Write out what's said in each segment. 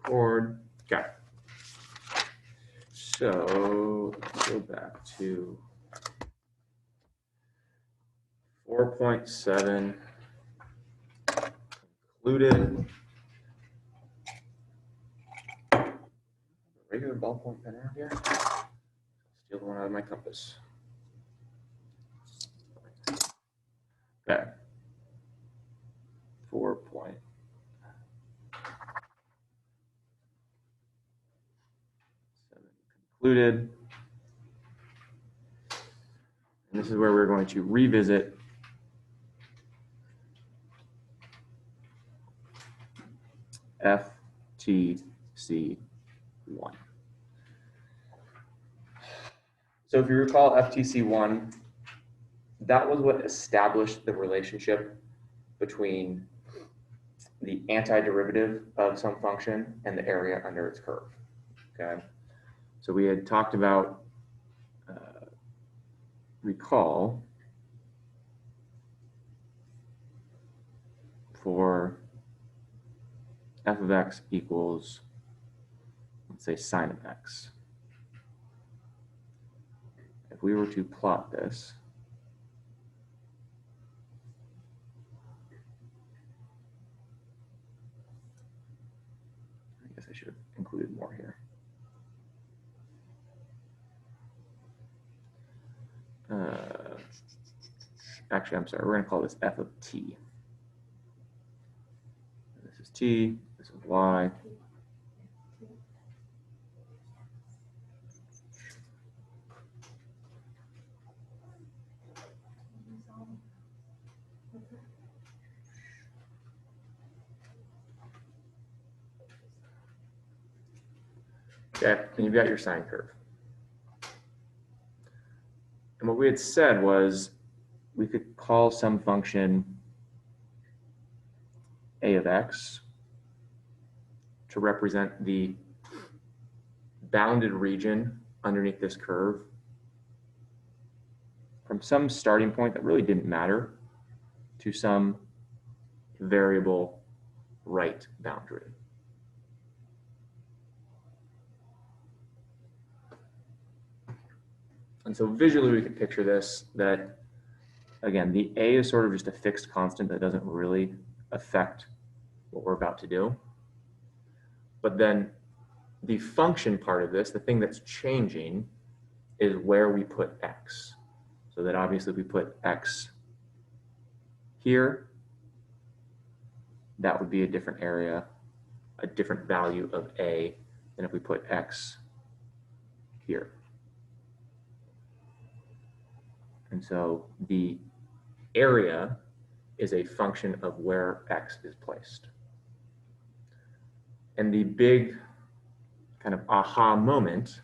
board. Okay. So let's go back to 4.7 concluded. Regular ballpoint pen around here. Steal the one out of my compass. Okay. 4.7 concluded. And this is where we're going to revisit FTC1. So if you recall FTC1, that was what established the relationship between the antiderivative of some function and the area under its curve. Okay, so we had talked about, recall, for f of x equals, let's say, sine of x. If we were to plot this, I guess I should have included more here. Actually, I'm sorry, we're going to call this f of t. This is t, this is y. Okay, and you've got your sine curve. And what we had said was we could call some function a of x to represent the bounded region underneath this curve from some starting point that really didn't matter to some variable right boundary. And so visually we could picture this, that again, the a is sort of just a fixed constant that doesn't really affect what we're about to do. But then the function part of this, the thing that's changing, is where we put x. So that obviously if we put x here, that would be a different area, a different value of a than if we put x here. And so the area is a function of where x is placed. And the big kind of aha moment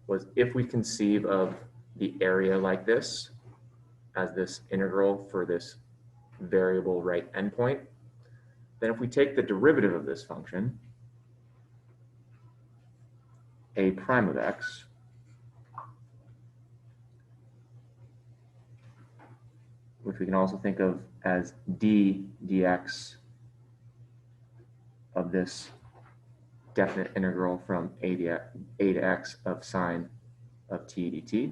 was if we conceive of the area like this as this integral for this variable right endpoint, then if we take the derivative of this function, a prime of x, which we can also think of as d dx of this definite integral from a to x of sine of t dt,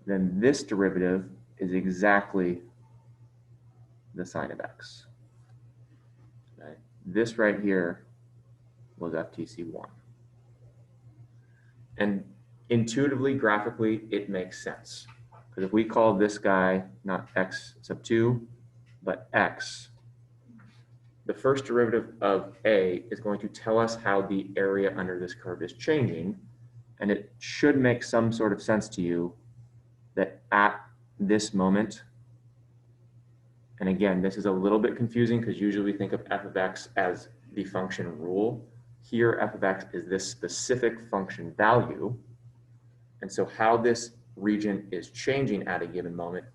then this derivative is exactly the sine of x. Okay. This right here was FTC1. And intuitively, graphically, it makes sense. Because if we call this guy not x sub 2, but x, the first derivative of a is going to tell us how the area under this curve is changing. And it should make some sort of sense to you that at this moment, and again, this is a little bit confusing because usually we think of f of x as the function rule. Here, f of x is this specific function value. And so how this region is changing at a given moment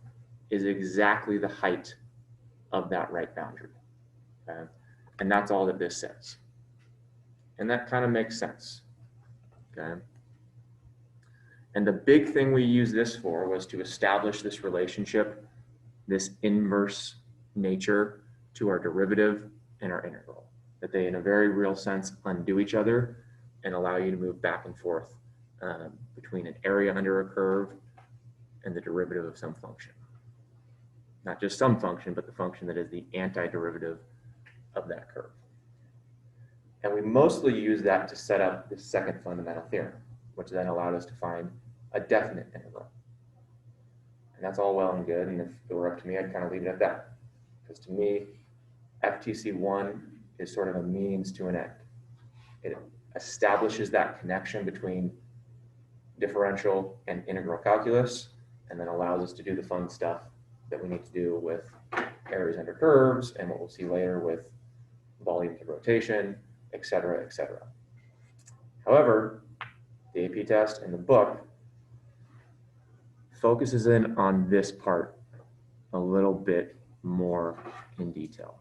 is exactly the height of that right boundary. Okay? And that's all that this says. And that kind of makes sense. Okay? And the big thing we used this for was to establish this relationship, this inverse nature to our derivative and our integral, that they in a very real sense undo each other and allow you to move back and forth between an area under a curve and the derivative of some function. Not just some function, but the function that is the antiderivative of that curve. And we mostly use that to set up the second fundamental theorem, which then allowed us to find a definite integral. And that's all well and good, and if it were up to me, I'd kind of leave it at that. Because to me, FTC1 is sort of a means to an end. It establishes that connection between differential and integral calculus, and then allows us to do the fun stuff that we need to do with areas under curves, and what we'll see later with volumes of rotation, et cetera, et cetera. However, the AP test and the book focuses in on this part a little bit more in detail.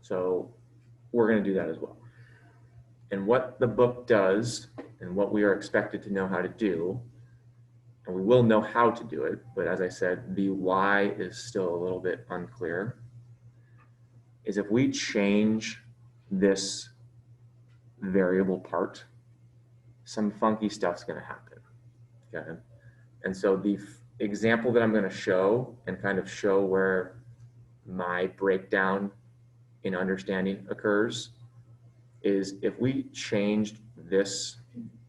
So we're going to do that as well. And what the book does and what we are expected to know how to do, and we will know how to do it, but as I said, the why is still a little bit unclear, is if we change this variable part, some funky stuff's going to happen. Okay? And so the example that I'm going to show and kind of show where my breakdown in understanding occurs is if we changed this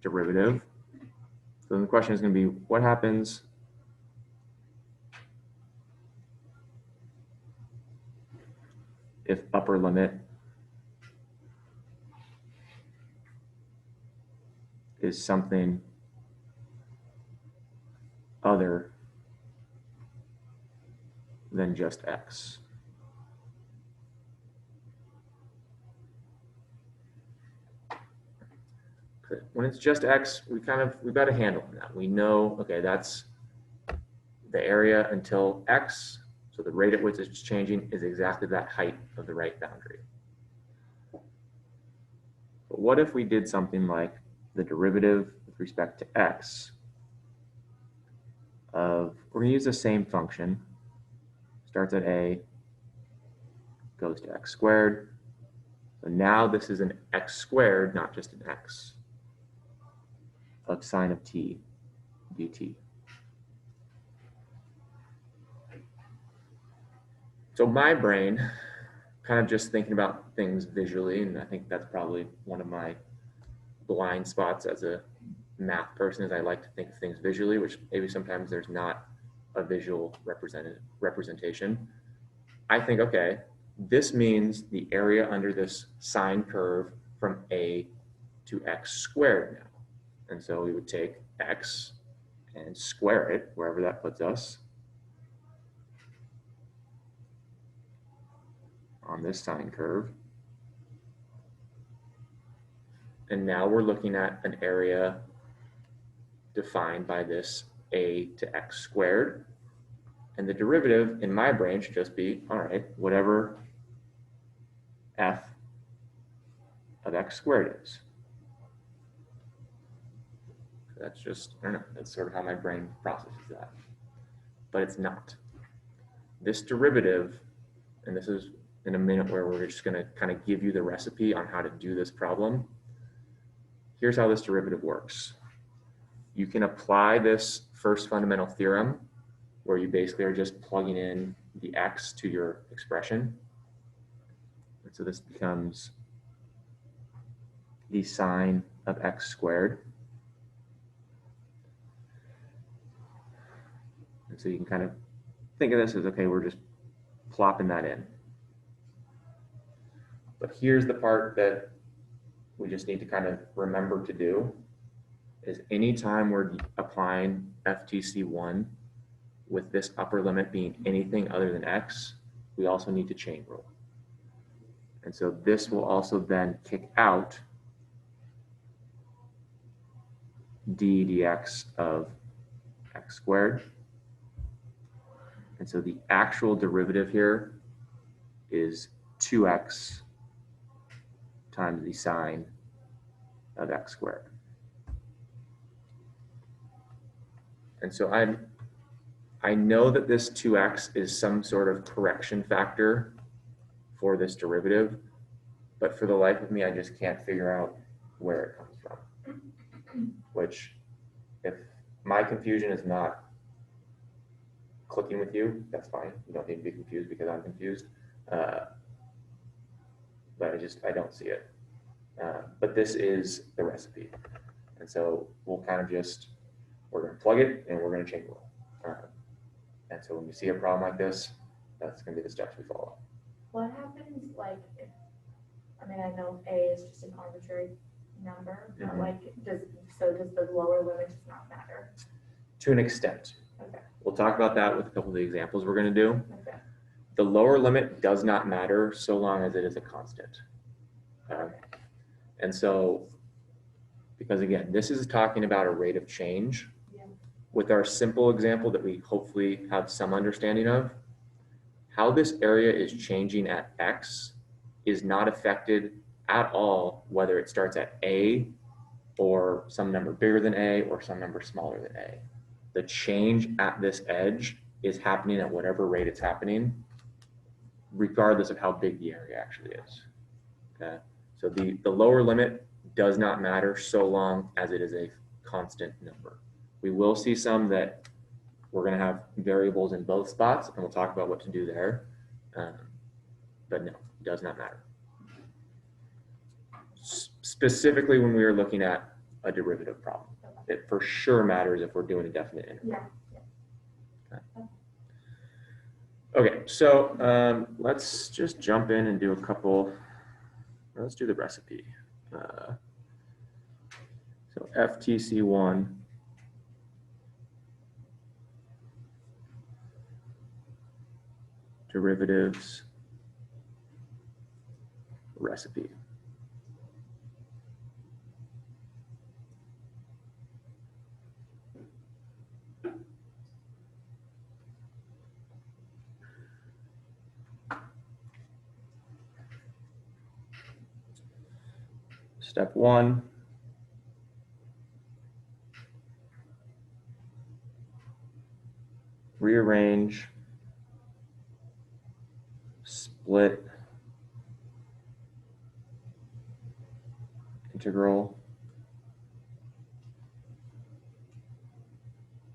derivative. So then the question is going to be, what happens if upper limit is something other than just x? When it's just x, we've got a handle on that. We know, okay, that's the area until x, so the rate at which it's changing is exactly that height of the right boundary. But what if we did something like the derivative with respect to x of, we're going to use the same function, starts at a, goes to x squared. So now this is an x squared, not just an x, of sine of t dt. So my brain, kind of just thinking about things visually, and I think that's probably one of my blind spots as a math person, is I like to think of things visually, which maybe sometimes there's not a visual representation. I think, okay, this means the area under this sine curve from a to x squared now. And so we would take x and square it, wherever that puts us, on this sine curve. And now we're looking at an area defined by this a to x squared. And the derivative in my brain should just be, all right, whatever f of x squared is. That's just, I don't know, that's sort of how my brain processes that. But it's not. This derivative, and this is in a minute where we're just going to kind of give you the recipe on how to do this problem. Here's how this derivative works. You can apply this first fundamental theorem where you basically are just plugging in the x to your expression. And so this becomes the sine of x squared. And so you can kind of think of this as, okay, we're just plopping that in. But here's the part that we just need to kind of remember to do, is anytime we're applying FTC1 with this upper limit being anything other than x, we also need to chain rule. And so this will also then kick out d dx of x squared. And so the actual derivative here is 2x times the sine of x squared. And so I know that this 2x is some sort of correction factor for this derivative, but for the life of me, I just can't figure out where it comes from. Which, if my confusion is not clicking with you, that's fine. You don't need to be confused because I'm confused. But I don't see it. But this is the recipe. And so we'll kind of we're going to plug it and we're going to chain rule. And so when we see a problem like this, that's going to be the steps we follow. What happens, like, if, I mean, I know A is just an arbitrary number, but like, does the lower limit just not matter? To an extent. Okay. We'll talk about that with a couple of the examples we're going to do. Okay. The lower limit does not matter so long as it is a constant. And so, because again, this is talking about a rate of change. Yeah. With our simple example that we hopefully have some understanding of, how this area is changing at X is not affected at all, whether it starts at A or some number bigger than A or some number smaller than A. The change at this edge is happening at whatever rate it's happening, regardless of how big the area actually is. Okay, so the lower limit does not matter so long as it is a constant number. We will see some that we're going to have variables in both spots, and we'll talk about what to do there. But no, it does not matter. Specifically when we are looking at a derivative problem. It for sure matters if we're doing a definite interval. Yeah. Okay, so let's just jump in and do a couple. Let's do the recipe. So FTC1 derivatives recipe. Step 1, rearrange, split integral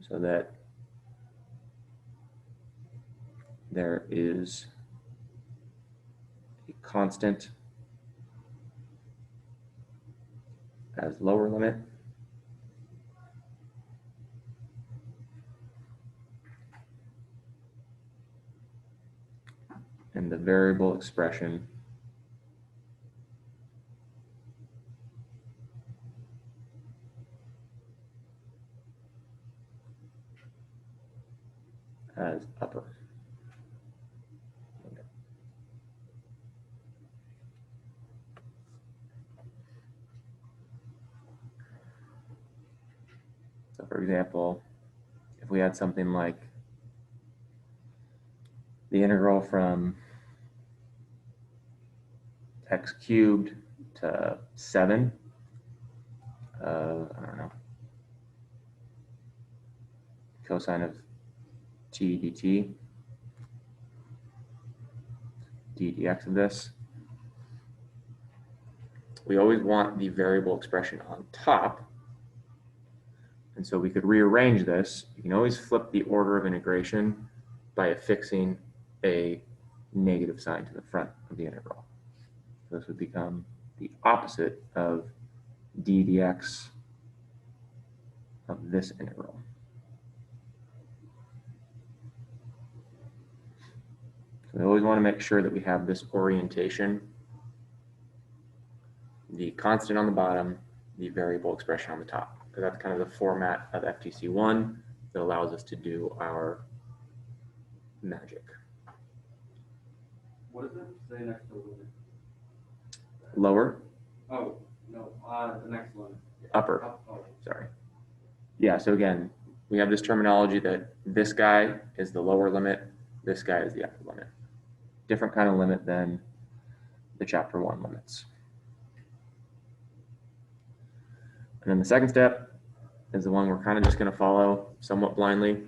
so that there is a constant as lower limit and the variable expression as upper. So for example, if we had something like the integral from x cubed to 7 of, I don't know, cosine of t dt, dx of this. We always want the variable expression on top. And so we could rearrange this. You can always flip the order of integration by affixing a negative sign to the front of the integral. So this would become the opposite of d dx of this integral. So we always want to make sure that we have this orientation, the constant on the bottom, the variable expression on the top, because that's kind of the format of FTC1 that allows us to do our magic. What does it say next to limit? Lower? Oh, no, the next limit. Upper. Oh. Sorry. Yeah, so again, we have this terminology that this guy is the lower limit, this guy is the upper limit. Different kind of limit than the chapter 1 limits. And then the second step is the one we're kind of just going to follow somewhat blindly.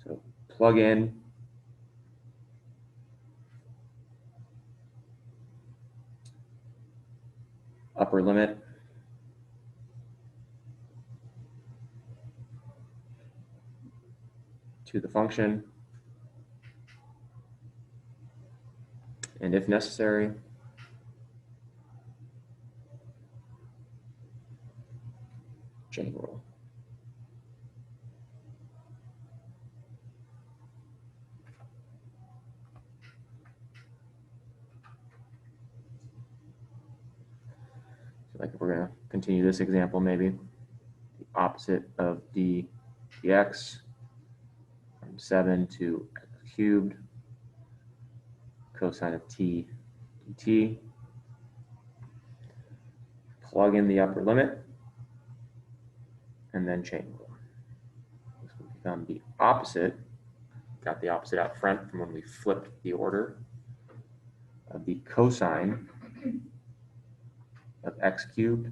So plug in upper limit to the function, and if necessary, chain rule. So like if we're going to continue this example, maybe the opposite of d dx from 7 to x cubed cosine of t dt. Plug in the upper limit and then chain rule. This will become the opposite. Got the opposite out front from when we flipped the order of the cosine of x cubed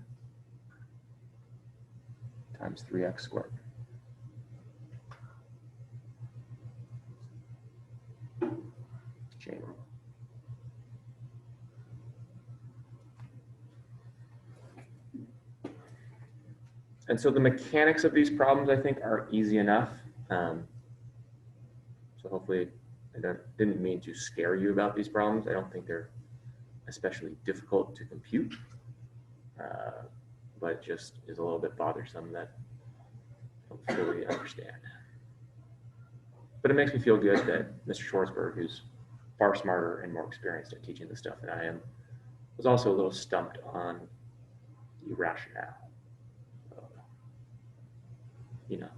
times 3x squared. Chain rule. And so the mechanics of these problems, I think, are easy enough. So hopefully I didn't mean to scare you about these problems. I don't think they're especially difficult to compute, but it just is a little bit bothersome that I don't fully understand. But it makes me feel good that Mr. Schwartzberg, who's far smarter and more experienced at teaching this stuff than I am, was also a little stumped on the rationale. You know,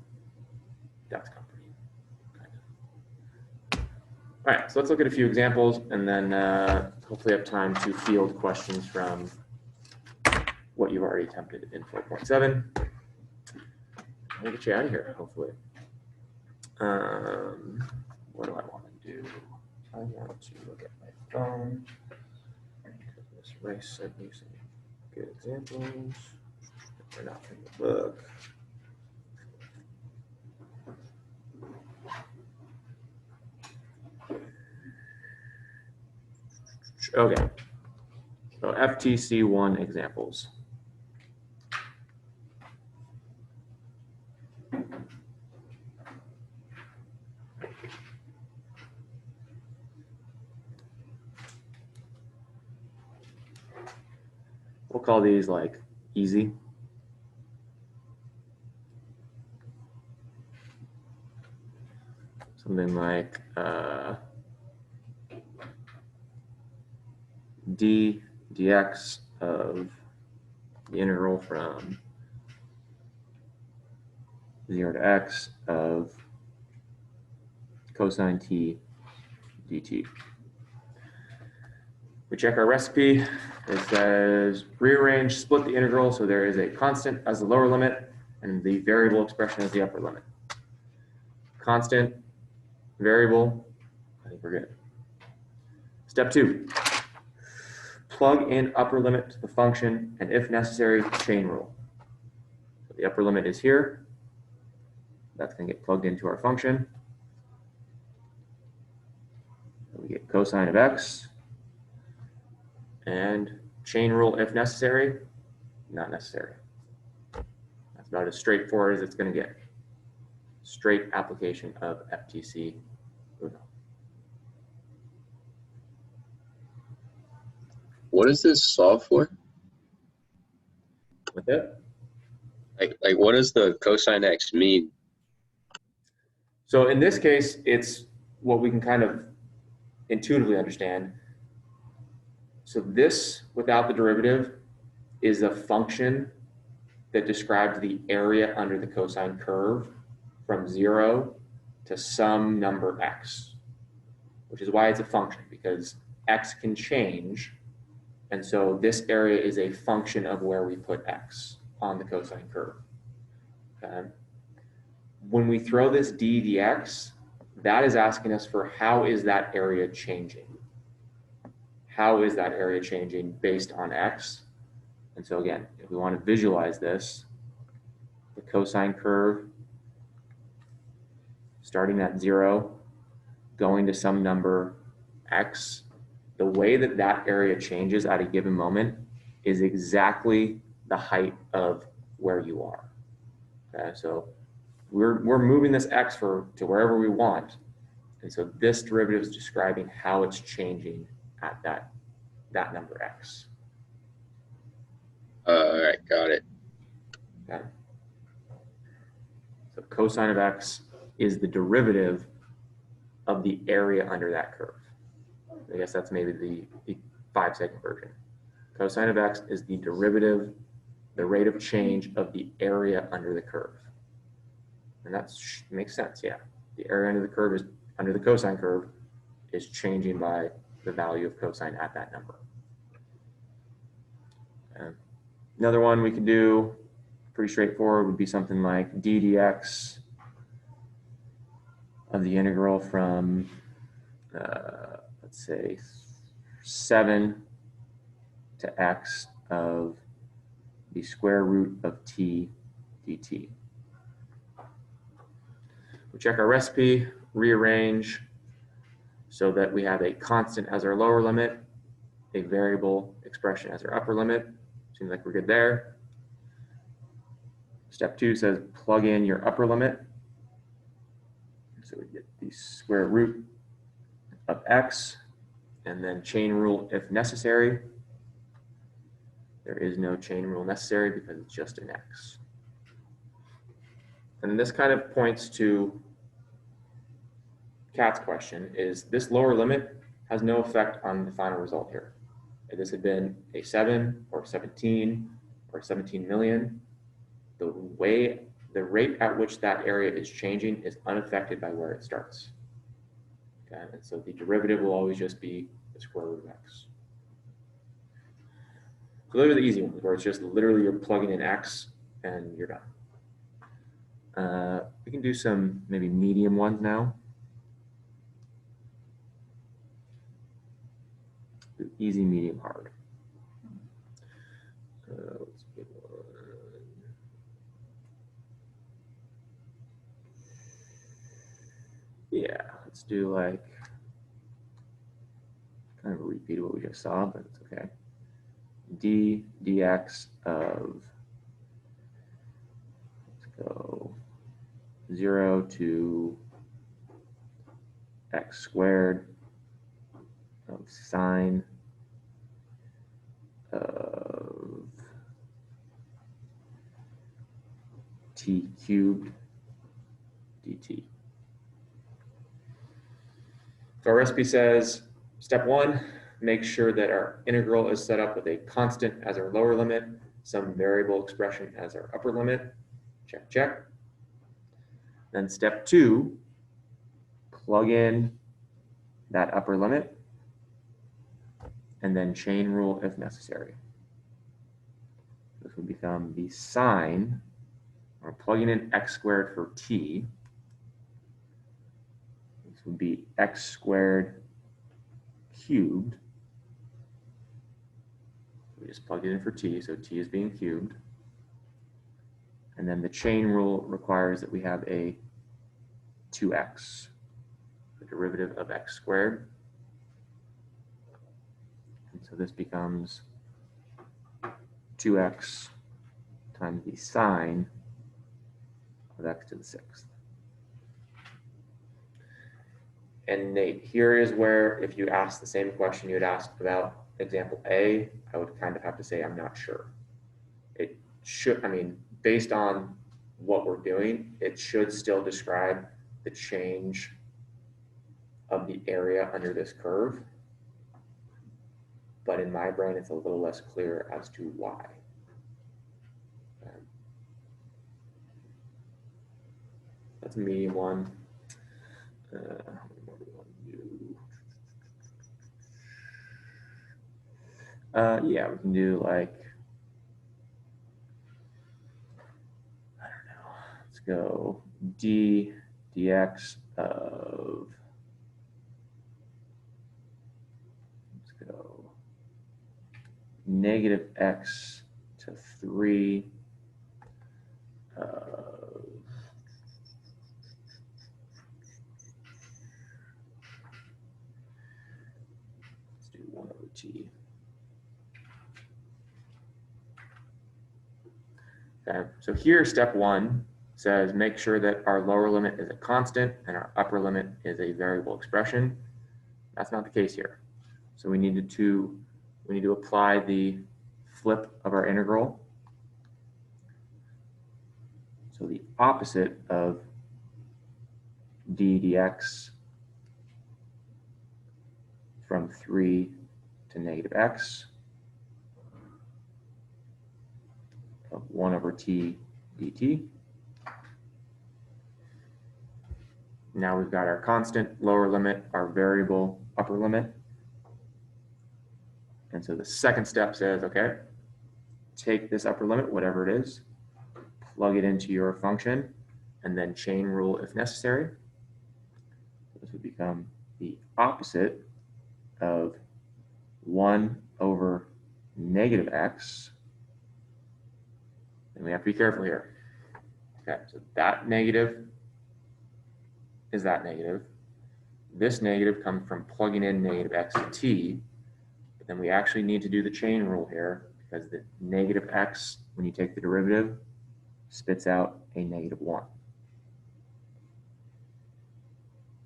DAX company, kind of. All right, so let's look at a few examples and then hopefully have time to field questions from what you've already attempted in 4.7. I'll get you out of here, hopefully. What do I want to do? I want to look at my phone. Miss Rice sent me some good examples. They're not in the book. Okay, so FTC1 examples. We'll call these like easy. Something like d dx of the integral from 0 to x of cosine t dt. We check our recipe. It says rearrange, split the integral so there is a constant as the lower limit and the variable expression as the upper limit. Constant, variable, I think we're good. Step 2. Plug in upper limit to the function, and if necessary, chain rule. So the upper limit is here. That's going to get plugged into our function. So we get cosine of x, and chain rule if necessary, not necessary. That's about as straightforward as it's going to get. Straight application of FTC Uno. What does this solve for? With it. Like what does the cosine x mean? So in this case, it's what we can kind of intuitively understand. So this, without the derivative, is a function that describes the area under the cosine curve from 0 to some number x, which is why it's a function, because x can change. And so this area is a function of where we put x on the cosine curve. Okay. When we throw this d dx, that is asking us for how is that area changing? How is that area changing based on x? And so again, if we want to visualize this, the cosine curve starting at 0, going to some number x, the way that that area changes at a given moment is exactly the height of where you are. Okay, so we're moving this x to wherever we want. And so this derivative is describing how it's changing at that number x. All right, got it. Okay. So cosine of x is the derivative of the area under that curve. I guess that's maybe the 5-second version. Cosine of x is the derivative, the rate of change of the area under the curve. And that makes sense, yeah. The area under the curve is, under the cosine curve, is changing by the value of cosine at that number. Another one we could do, pretty straightforward, would be something like d dx of the integral from, let's say, 7 to x of the square root of t dt. We check our recipe, rearrange so that we have a constant as our lower limit, a variable expression as our upper limit. Seems like we're good there. Step 2 says plug in your upper limit. So we get the square root of x, and then chain rule if necessary. There is no chain rule necessary because it's just an x. And this kind of points to Kat's question, is this lower limit has no effect on the final result here. If this had been a 7 or 17 or 17 million, the rate at which that area is changing is unaffected by where it starts. Okay, and so the derivative will always just be the square root of x. So those are the easy ones, where it's just literally you're plugging in x and you're done. We can do some maybe medium ones now. Easy, medium, hard. Let's pick one. Yeah, let's do like kind of a repeat of what we just saw, but it's okay. D dx of, let's go 0 to x squared of sine of t cubed dt. So our recipe says, step 1, make sure that our integral is set up with a constant as our lower limit, some variable expression as our upper limit. Check, check. Then step 2, plug in that upper limit, and then chain rule if necessary. This would become the sine, or plugging in x squared for t. This would be x squared cubed. We just plugged it in for t, so t is being cubed. And then the chain rule requires that we have a 2x, the derivative of x squared. And so this becomes 2x times the sine of x to the 6th. And Nate, here is where if you ask the same question you had asked about example A, I would kind of have to say I'm not sure. It should, I mean, based on what we're doing, it should still describe the change of the area under this curve. But in my brain, it's a little less clear as to why. That's a medium one. What do we want to do? Yeah, we can do like, I don't know. Let's go d dx of, let's go negative x to 3 let's do 1 over t. Okay, so here step 1 says make sure that our lower limit is a constant and our upper limit is a variable expression. That's not the case here. So we need to apply the flip of our integral. So the opposite of d dx from 3 to negative x of 1 over t dt. Now we've got our constant lower limit, our variable upper limit. And so the second step says, okay, take this upper limit, whatever it is, plug it into your function, and then chain rule if necessary. This would become the opposite of 1 over negative x. And we have to be careful here. Okay, so that negative is that negative. This negative comes from plugging in negative x to t, but then we actually need to do the chain rule here because the negative x, when you take the derivative, spits out a negative 1.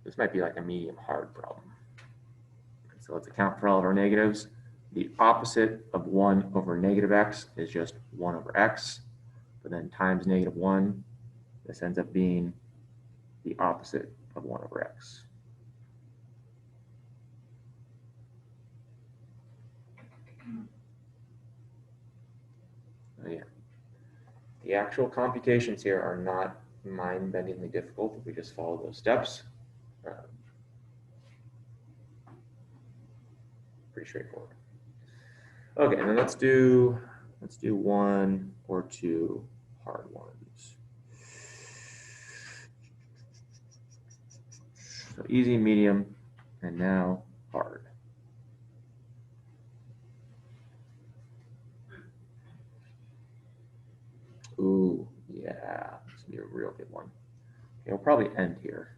This might be like a medium hard problem. So let's account for all of our negatives. The opposite of 1 over negative x is just 1 over x, but then times negative 1, this ends up being the opposite of 1 over x. Oh yeah. The actual computations here are not mind-bendingly difficult if we just follow those steps. Pretty straightforward. Okay, and then let's do 1 or 2 hard ones. So easy, medium, and now hard. Ooh, yeah, this will be a real good one. Okay, we'll probably end here.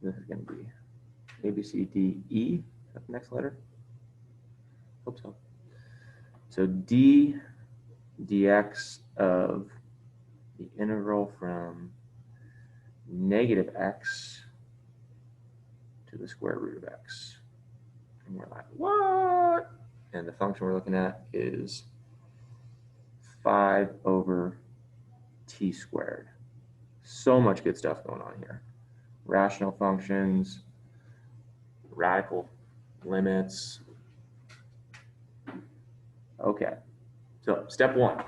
This is going to be A, B, C, D, E. Is that the next letter? Hope so. So d dx of the integral from negative x to the square root of x. And we're like, what? And the function we're looking at is 5 over t squared. So much good stuff going on here. Rational functions, radical limits. Okay, so step 1.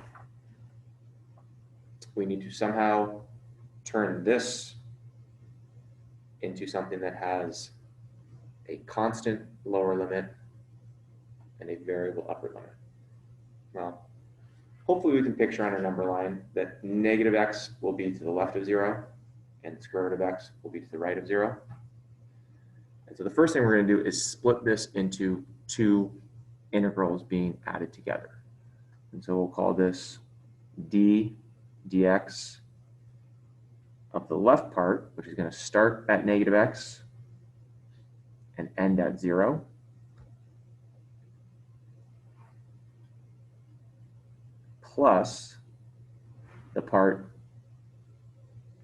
We need to somehow turn this into something that has a constant lower limit and a variable upper limit. Well, hopefully we can picture on our number line that negative x will be to the left of 0 and the square root of x will be to the right of 0. And so the first thing we're going to do is split this into 2 integrals being added together. And so we'll call this d dx of the left part, which is going to start at negative x and end at 0. Plus the part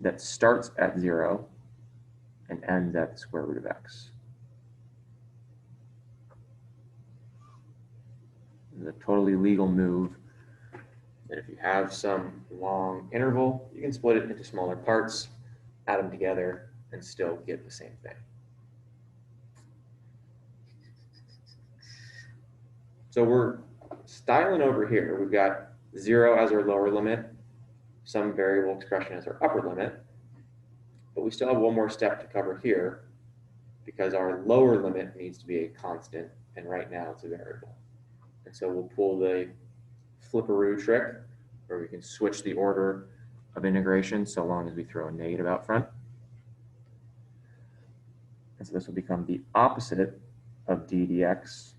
that starts at 0 and ends at the square root of x. This is a totally legal move that if you have some long interval, you can split it into smaller parts, add them together, and still get the same thing. So we're styling over here. We've got 0 as our lower limit, some variable expression as our upper limit, but we still have one more step to cover here because our lower limit needs to be a constant, and right now it's a variable. And so we'll pull the flipperoo trick where we can switch the order of integration so long as we throw a negative out front. And so this will become the opposite of d dx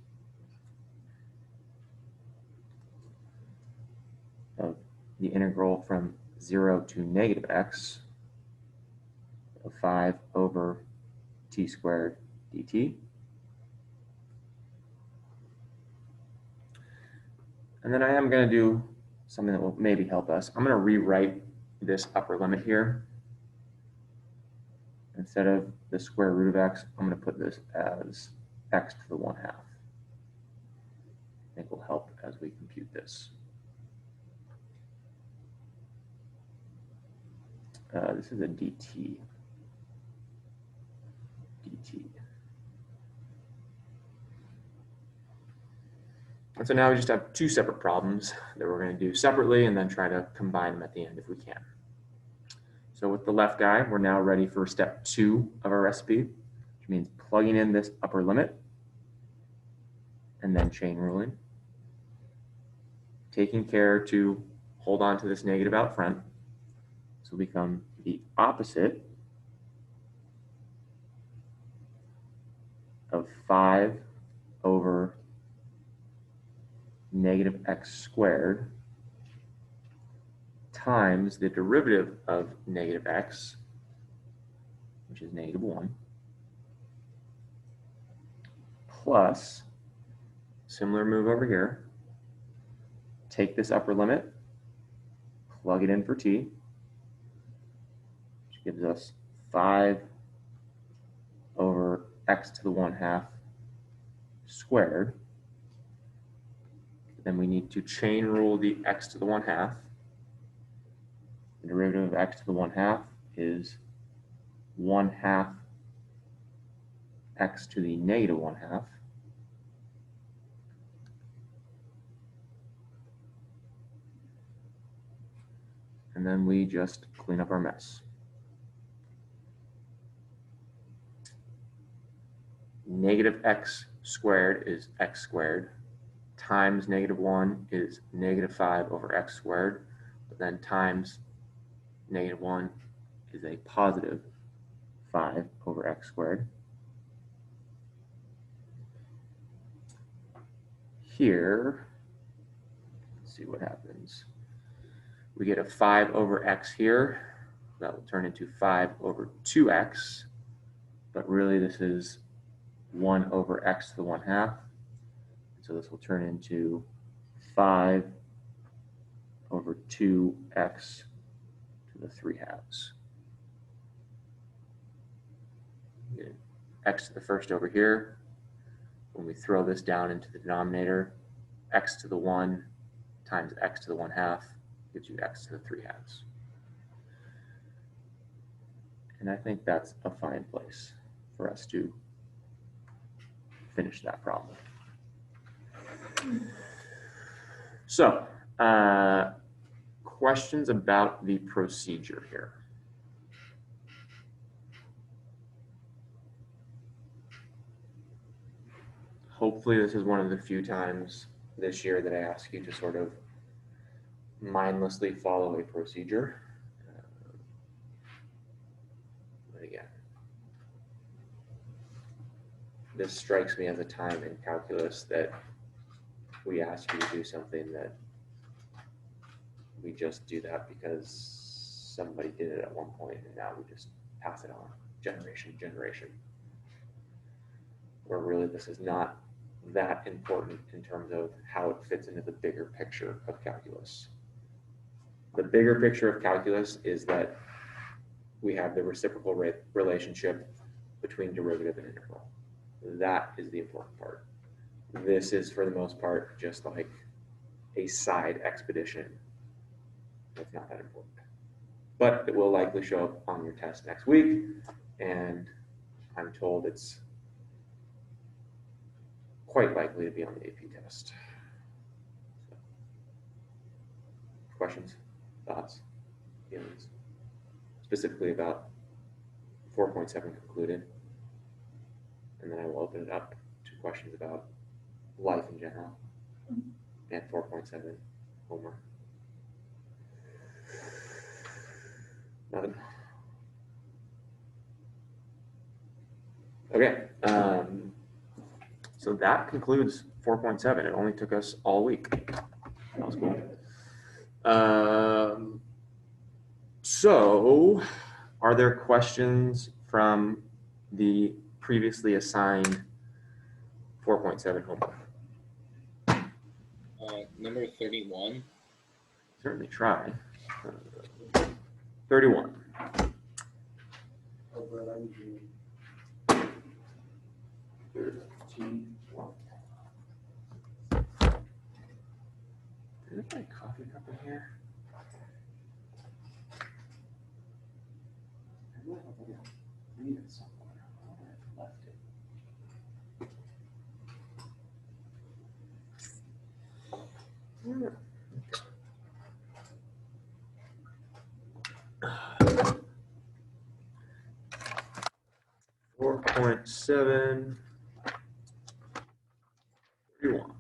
of the integral from 0 to negative x of 5 over t squared dt. And then I am going to do something that will maybe help us. I'm going to rewrite this upper limit here. Instead of the square root of x, I'm going to put this as x to the 1/2. I think will help as we compute this. This is a dt. And so now we just have two separate problems that we're going to do separately and then try to combine them at the end if we can. So with the left guy, we're now ready for step 2 of our recipe, which means plugging in this upper limit and then chain ruling. Taking care to hold on to this negative out front. This will become the opposite of 5 over negative x squared times the derivative of negative x, which is -1, plus, similar move over here, take this upper limit, plug it in for t, which gives us 5 over x to the 1/2 squared. Then we need to chain rule the x to the 1/2. The derivative of x to the 1/2 is 1/2 x to the -1/2. And then we just clean up our mess. Negative x squared is x squared, times -1 is -5 over x squared, but then times -1 is a positive 5 over x squared. Here, let's see what happens. We get a 5 over x here. That will turn into 5 over 2x, but really this is 1 over x to the 1/2. So this will turn into 5 over 2x to the 3/2. Get x to the first over here. When we throw this down into the denominator, x to the 1 times x to the 1/2 gives you x to the 3/2. And I think that's a fine place for us to finish that problem. So, questions about the procedure here? Hopefully this is one of the few times this year that I ask you to sort of mindlessly follow a procedure. But again, this strikes me as a time in calculus that we ask you to do something that we just do that because somebody did it at one point and now we just pass it on generation to generation. Where really this is not that important in terms of how it fits into the bigger picture of calculus. The bigger picture of calculus is that we have the reciprocal relationship between derivative and integral. That is the important part. This is, for the most part, just like a side expedition. That's not that important. But it will likely show up on your test next week, and I'm told it's quite likely to be on the AP test. So, questions, thoughts, feelings, specifically about 4.7 concluded, and then I will open it up to questions about life in general and 4.7 homework. Nothing. Okay. So that concludes 4.7. It only took us all week. That was cool. So, are there questions from the previously assigned 4.7 homework? Number 31. certainly try. 31. Oh, but I'm doing 13. Is there my coffee cup in here? I might have to leave it somewhere. I wonder if I left it. Four point 7. 31.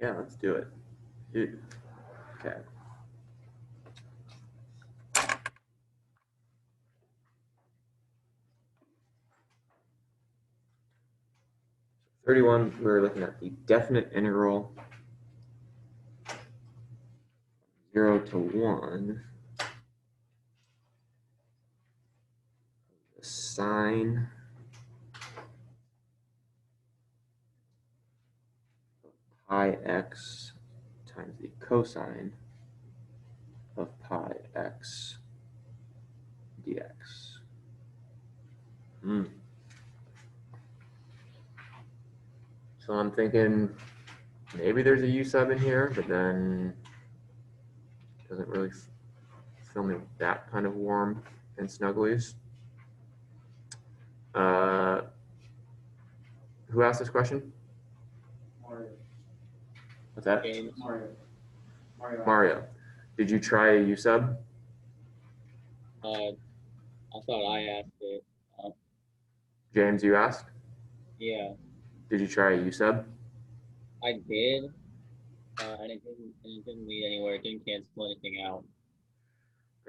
Yeah, let's do it. Dude. Okay. So 31, we're looking at the definite integral 0 to 1. The sine of pi x times the cosine of pi x dx. So I'm thinking maybe there's a u sub in here, but then it doesn't really fill me with that kind of warm and snugglies. Who asked this question? Mario. What's that? James. Mario. Did you try a u sub? I thought I asked it. James, you asked? Yeah, Did you try a u sub? I did, and it didn't lead anywhere. It didn't cancel anything out.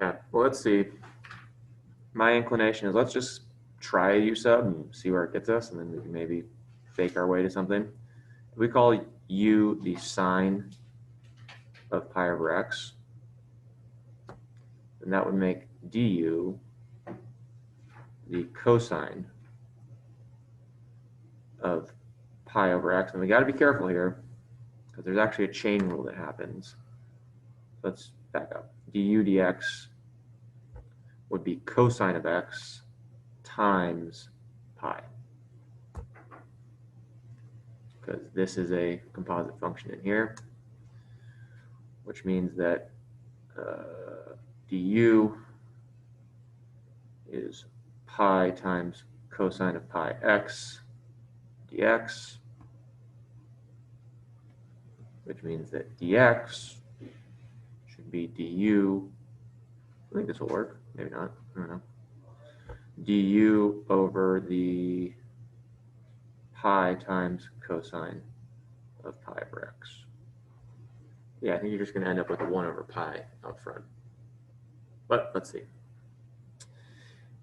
Yeah, well, let's see. My inclination is let's just try a u sub and see where it gets us, and then we can maybe fake our way to something. If we call u the sine of pi over x, then that would make du the cosine of pi over x. And we got to be careful here because there's actually a chain rule that happens. Let's back up. Du dx would be cosine of x times pi, because this is a composite function in here, which means that du is pi times cosine of pi x dx, which means that dx should be du, I think this will work, maybe not, I don't know, du over the pi times cosine of pi over x. Yeah, I think you're just going to end up with a 1 over pi out front. But let's see.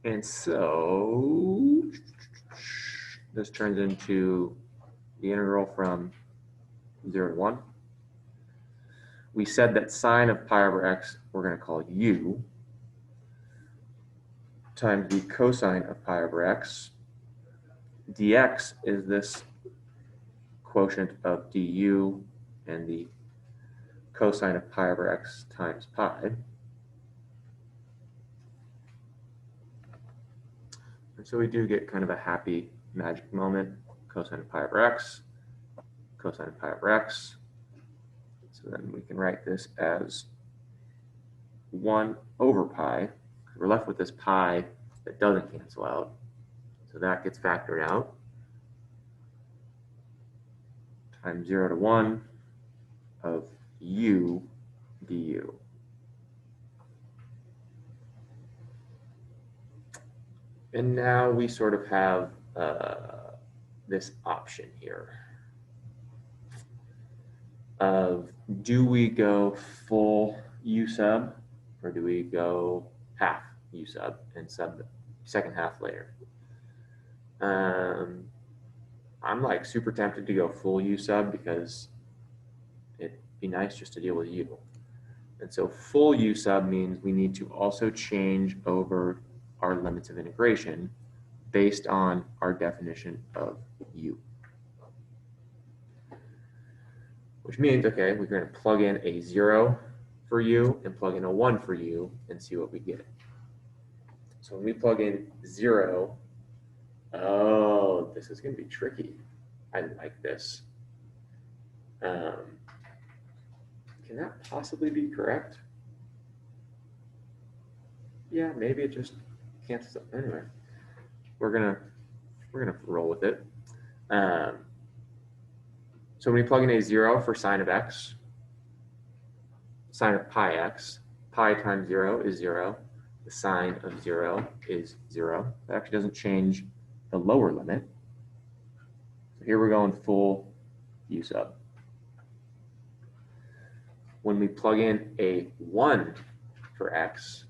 And so this turns into the integral from 0 to 1. We said that sine of pi over x we're going to call u times the cosine of pi over x. Dx is this quotient of du and the cosine of pi over x times pi. And so we do get kind of a happy magic moment. Cosine of pi over x, cosine of pi over x. So then we can write this as 1 over pi. We're left with this pi that doesn't cancel out. So that gets factored out. Times 0 to 1 of u du. And now we sort of have this option here of, do we go full u sub or do we go half u sub and sub the second half later? I'm like super tempted to go full u sub because it'd be nice just to deal with u. And so full u sub means we need to also change over our limits of integration based on our definition of u. Which means, okay, we're going to plug in a 0 for u and plug in a 1 for u and see what we get. So when we plug in 0, oh, this is going to be tricky. I like this. Can that possibly be correct? Yeah, maybe it just cancels out. Anyway, we're gonna roll with it. So when we plug in a 0 for sine of x, sine of pi x, pi times 0 is 0. The sine of 0 is 0. That actually doesn't change the lower limit. So here we're going full u sub. When we plug in a 1 for x,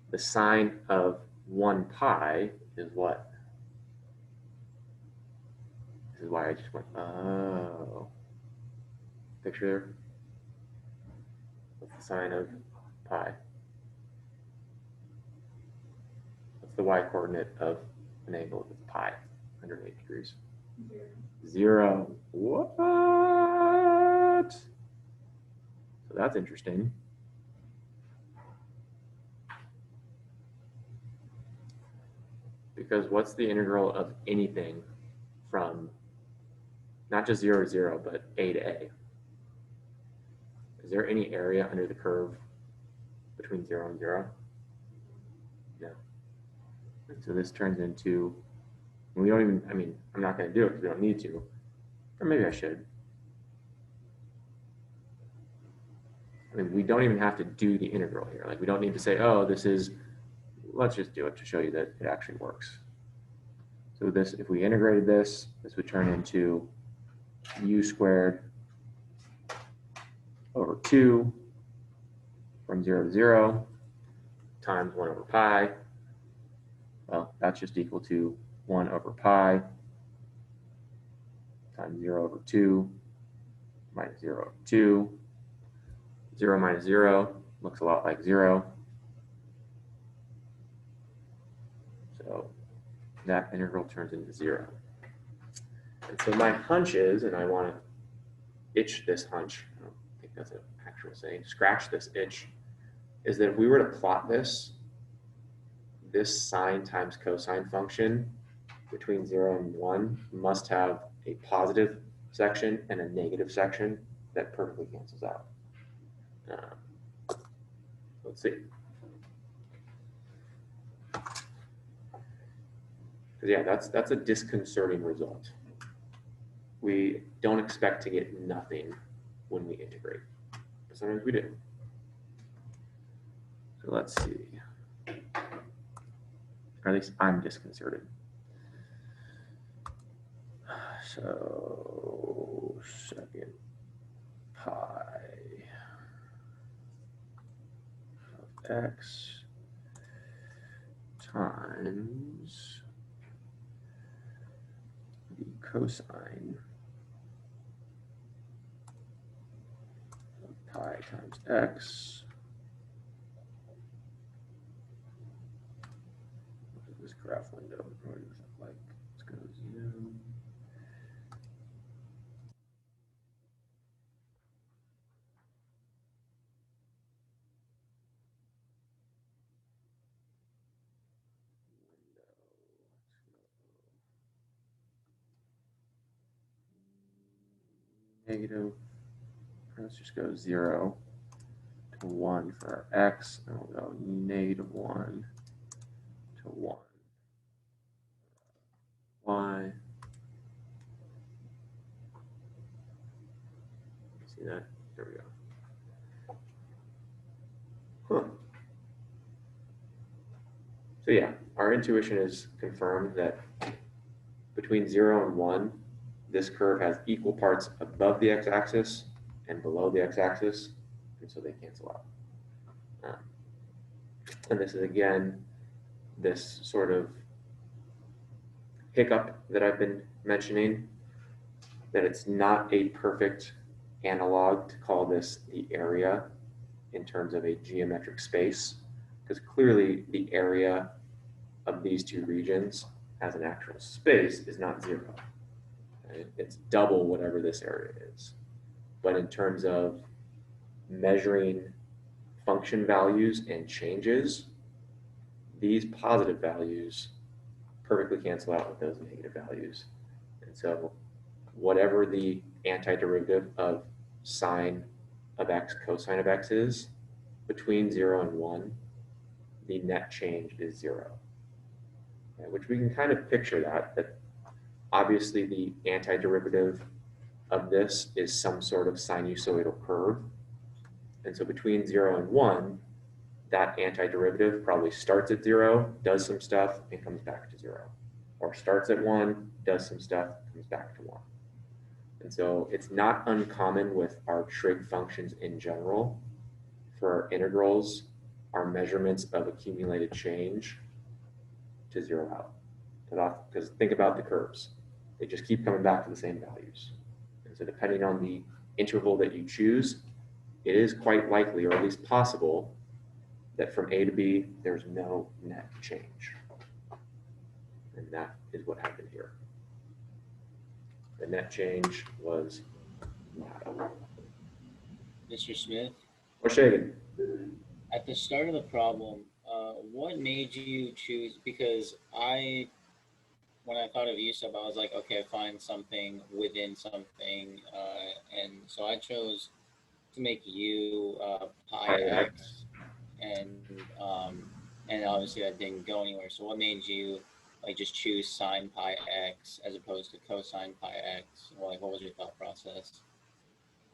the sine of 1 pi is what? This is why I just went, oh. Picture there. What's the sine of pi? What's the y-coordinate of an angle with pi? 180 degrees. 0. What? So that's interesting. Because what's the integral of anything from not just 0 to 0, but a to a? Is there any area under the curve between 0 and 0? No. And so this turns into, we don't even, I mean, I'm not going to do it because we don't need to. Or maybe I should. I mean, we don't even have to do the integral here. Like, we don't need to say, oh, this is, let's just do it to show you that it actually works. So this, if we integrated this, this would turn into u squared over 2 from 0 to 0 times 1 over pi. Well, that's just equal to 1 over pi times 0 over 2 minus 0 over 2. 0 minus 0 looks a lot like 0. So that integral turns into 0. And so my hunch is, and I want to itch this hunch, I don't think that's an actual saying, scratch this itch, is that if we were to plot this sine times cosine function between 0 and 1 must have a positive section and a negative section that perfectly cancels out. Let's see. Because yeah, that's a disconcerting result. We don't expect to get nothing when we integrate, but sometimes we do. So let's see. Or at least I'm disconcerted. So second pi of x times the cosine of pi times x. Look at this graph window. What does it look like? Let's go zoom. Negative, let's just go 0 to 1 for our x, and we'll go negative 1 to 1 y. See that? There we go. Huh. So yeah, our intuition is confirmed that between 0 and 1, this curve has equal parts above the x-axis and below the x-axis, and so they cancel out. And this is, again, this sort of hiccup that I've been mentioning, that it's not a perfect analog to call this the area in terms of a geometric space, because clearly the area of these two regions as an actual space is not 0. Right? It's double whatever this area is. But in terms of measuring function values and changes, these positive values perfectly cancel out with those negative values. And so whatever the antiderivative of sine of x cosine of x is, between 0 and 1, the net change is 0. Okay, which we can kind of picture that obviously the antiderivative of this is some sort of sinusoidal curve. And so between 0 and 1, that antiderivative probably starts at 0, does some stuff, and comes back to 0. Or starts at 1, does some stuff, comes back to 1. And so it's not uncommon with our trig functions in general for our integrals, our measurements of accumulated change to zero out. Because think about the curves. They just keep coming back to the same values. And so depending on the interval that you choose, it is quite likely, or at least possible, that from A to B, there's no net change. And that is what happened here. The net change was nada. Mr. Smith, Or Shagan. at the start of the problem, what made you choose? Because when I thought of U sub, I was like, okay, find something within something, and so I chose to make U pi x, and obviously that didn't go anywhere. So what made you like just choose sine pi x as opposed to cosine pi x? Or like, what was your thought process?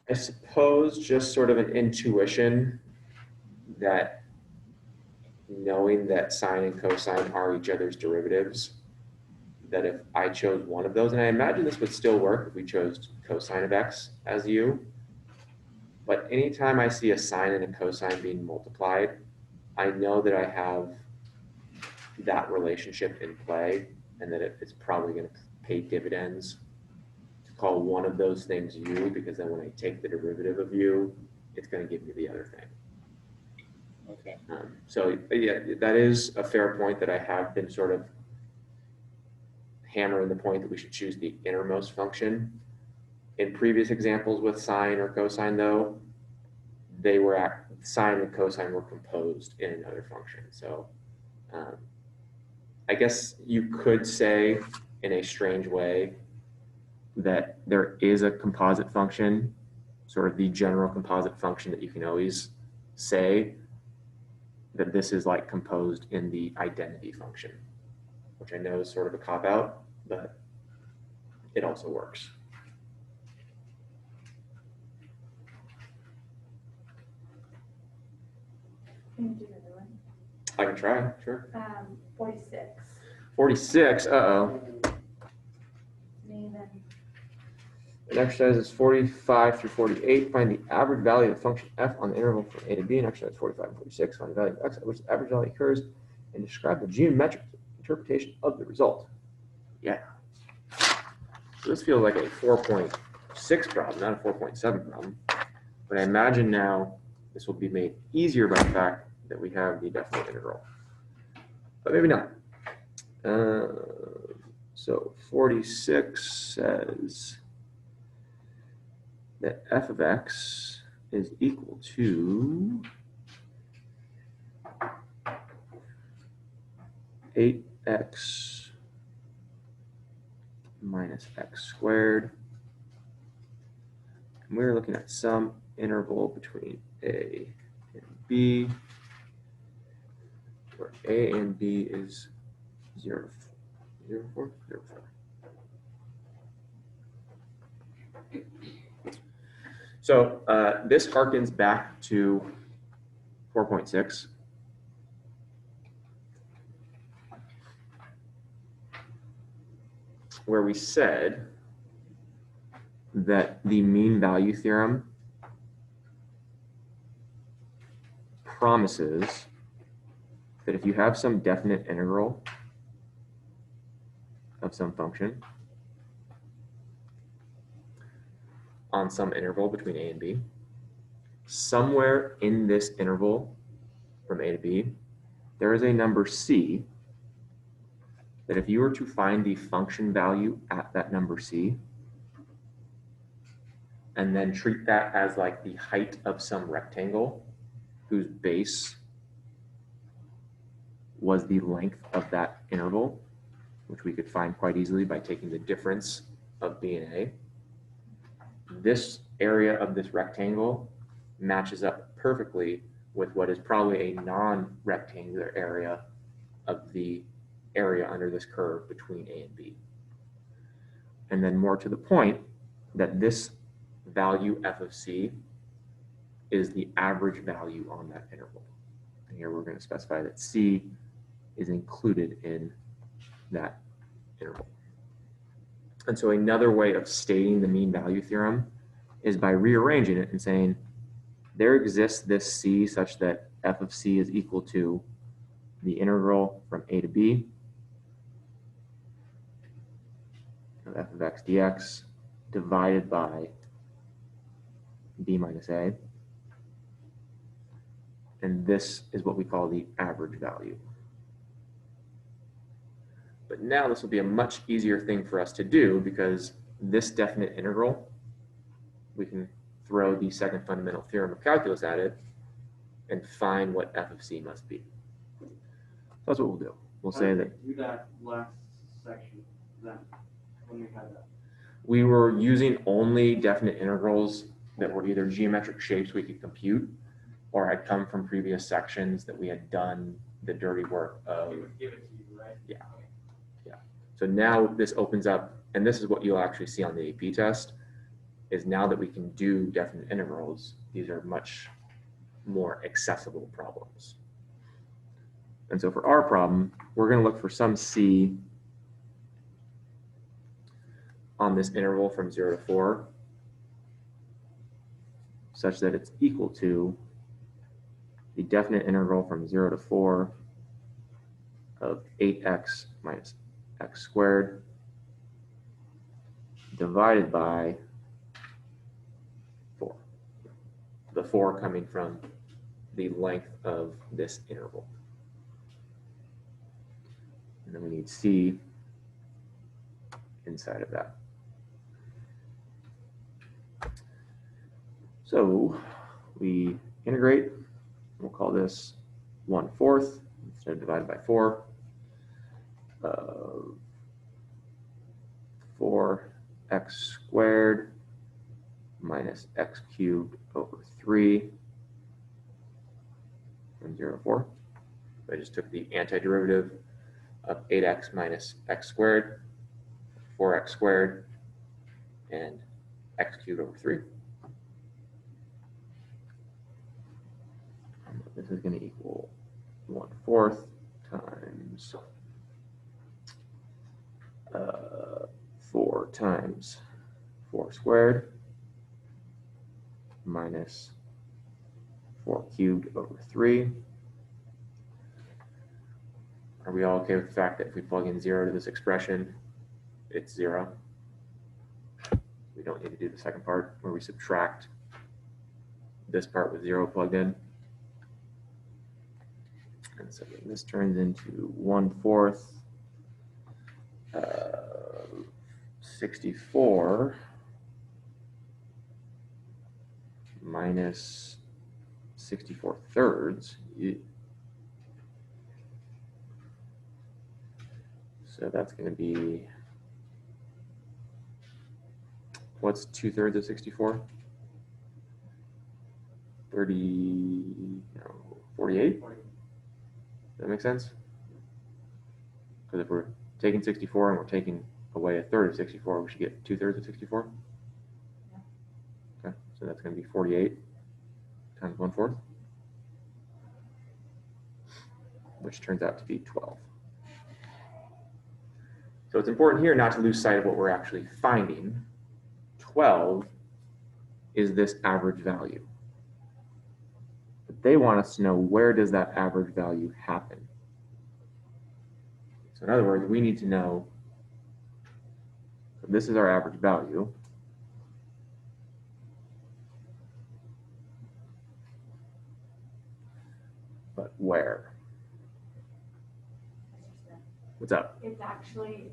I suppose just sort of an intuition that knowing that sine and cosine are each other's derivatives, that if I chose one of those, and I imagine this would still work if we chose cosine of x as u, but anytime I see a sine and a cosine being multiplied, I know that I have that relationship in play and that it's probably going to pay dividends to call one of those things u, because then when I take the derivative of u, it's going to give me the other thing. Okay. So yeah, that is a fair point that I have been sort of hammering the point that we should choose the innermost function. In previous examples with sine or cosine though, they were sine and cosine were composed in another function. So I guess you could say in a strange way that there is a composite function, sort of the general composite function that you can always say that this is like composed in the identity function, which I know is sort of a cop-out, but it also works. Can you do another one? I can try, sure. 46. 46, uh-oh. Me then. An exercise is 45 through 48. Find the average value of the function f on the interval from a to b. In exercise 45 and 46, find the value of x at which the average value occurs, and describe the geometric interpretation of the result. Yeah. So this feels like a 4.6 problem, not a 4.7 problem. But I imagine now this will be made easier by the fact that we have the definite integral. But maybe not. So 46 says that f of x is equal to 8x minus x squared. And we're looking at some interval between a and b, where a and b is 0, 4. So this harkens back to 4.6. Where we said that the mean value theorem promises that if you have some definite integral of some function on some interval between a and b, somewhere in this interval from a to b, there is a number c that if you were to find the function value at that number c, and then treat that as like the height of some rectangle whose base was the length of that interval, which we could find quite easily by taking the difference of b and a, this area of this rectangle matches up perfectly with what is probably a non-rectangular area of the area under this curve between a and b. And then more to the point, that this value f of c is the average value on that interval. And here we're going to specify that c is included in that interval. And so another way of stating the mean value theorem is by rearranging it and saying there exists this c such that f of c is equal to the integral from a to b of f of x dx divided by b minus a. And this is what we call the average value. But now this will be a much easier thing for us to do because this definite integral, we can throw the second fundamental theorem of calculus at it and find what f of c must be. So that's what we'll do. We'll say that Do that last section then, when we had that. we were using only definite integrals that were either geometric shapes we could compute or had come from previous sections that we had done the dirty work of. Give it to you, right? Yeah. So now this opens up, and this is what you'll actually see on the AP test, is now that we can do definite integrals, these are much more accessible problems. And so for our problem, we're going to look for some c on this interval from 0 to 4, such that it's equal to the definite integral from 0 to 4 of 8x minus x squared divided by 4. The 4 coming from the length of this interval. And then we need c inside of that. So we integrate. We'll call this 1/4 instead of divided by 4. 4x squared minus x cubed over 3 from 0 to 4. I just took the antiderivative of 8x minus x squared, 4x squared, and x cubed over 3. This is going to equal 1/4 times 4 times 4 squared minus 4 cubed over 3. Are we all okay with the fact that if we plug in 0 to this expression, it's 0? We don't need to do the second part where we subtract this part with 0 plugged in. And so this turns into 1/4 64 minus 64 thirds. So that's going to be, what's 2/3 of 64? 48? Does that make sense? Because if we're taking 64 and we're taking away 1/3 of 64, we should get 2/3 of 64? Okay, so that's going to be 48 times 1/4, which turns out to be 12. So it's important here not to lose sight of what we're actually finding. 12 is this average value. But they want us to know, where does that average value happen? So in other words, we need to know, so this is our average value. But where? What's up? It's actually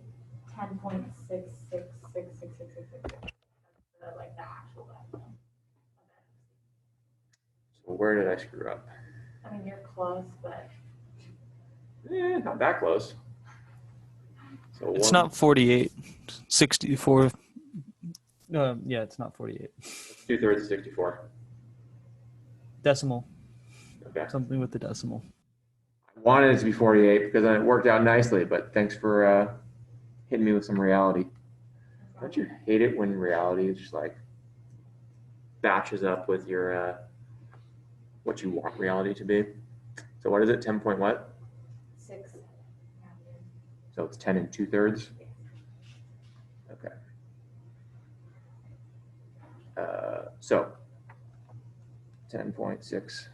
10.66666666. Like the actual value. So where did I screw up? I mean, you're close, but Not that close. So It's one- not 48. 64. Yeah, it's not 48. 2/3 of 64. Decimal. Okay. Something with the decimal. I wanted it to be 48 because then it worked out nicely, but thanks for hitting me with some reality. Don't you hate it when reality is just like batches up with your what you want reality to be? So what is it? 10 point what? 6. So it's 10 and 2/3. Okay. So 10.67.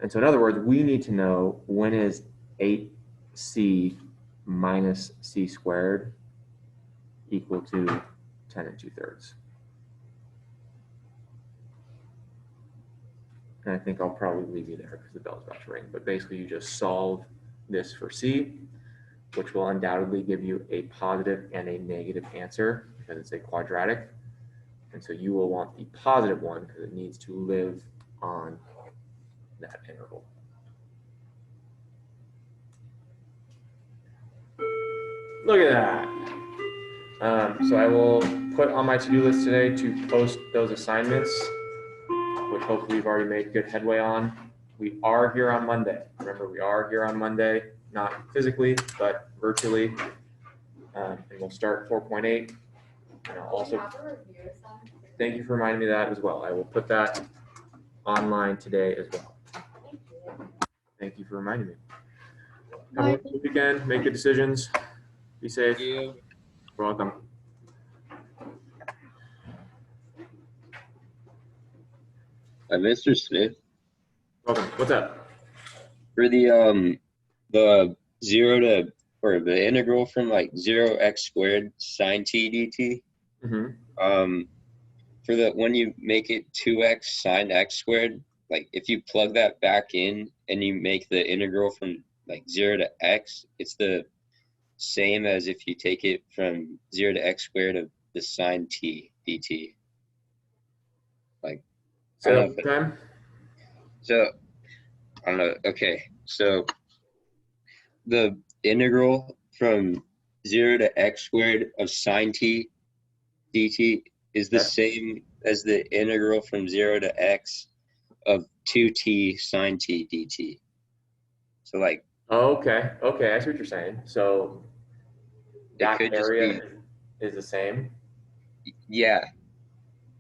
And so in other words, we need to know when is 8c minus c squared equal to 10 and 2/3. And I think I'll probably leave you there because the bell's about to ring. But basically you just solve this for c, which will undoubtedly give you a positive and a negative answer because it's a quadratic. And so you will want the positive one because it needs to live on that interval. Look at that. So I will put on my to-do list today to post those assignments, which hopefully we've already made good headway on. We are here on Monday. Remember, we are here on Monday, not physically, but virtually. And we'll start 4.8. And I'll also thank you for reminding me of that as well. I will put that online today as well. Thank you for reminding me. Have a wonderful weekend. Make good decisions. Be safe. Thank you. You're welcome. Mr. Smith, Welcome. What's up? for the 0 to, or the integral from like 0x squared sine t dt, Mm-hmm. for the, when you make it 2x sine x squared, like if you plug that back in and you make the integral from like 0 to x, it's the same as if you take it from 0 to x squared of the sine t dt. Like, I So don't know, time. so I don't know. Okay, so the integral from 0 to x squared of sine t dt is the Okay. same as the integral from 0 to x of 2t sine t dt. So like, Oh, okay. Okay. I see what you're saying. So that could just area is the same. yeah.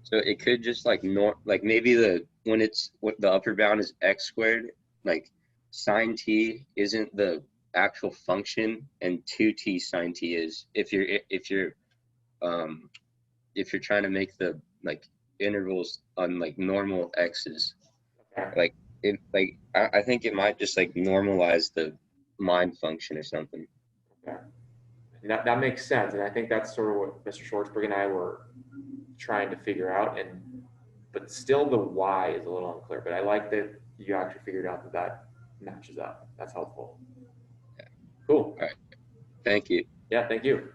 So it could just like like maybe when it's what the upper bound is x squared, like sine t isn't the actual function and 2t sine t is, if you're trying to make the like intervals on like normal x's. Okay. Like I think it might just like normalize the mind function or something. Okay. That makes sense. And I think that's sort of what Mr. Schwartzberg and I were trying to figure out. But still the why is a little unclear. But I like that you actually figured out that matches up. That's helpful. Yeah. Cool. All right. Thank you. Yeah, thank you.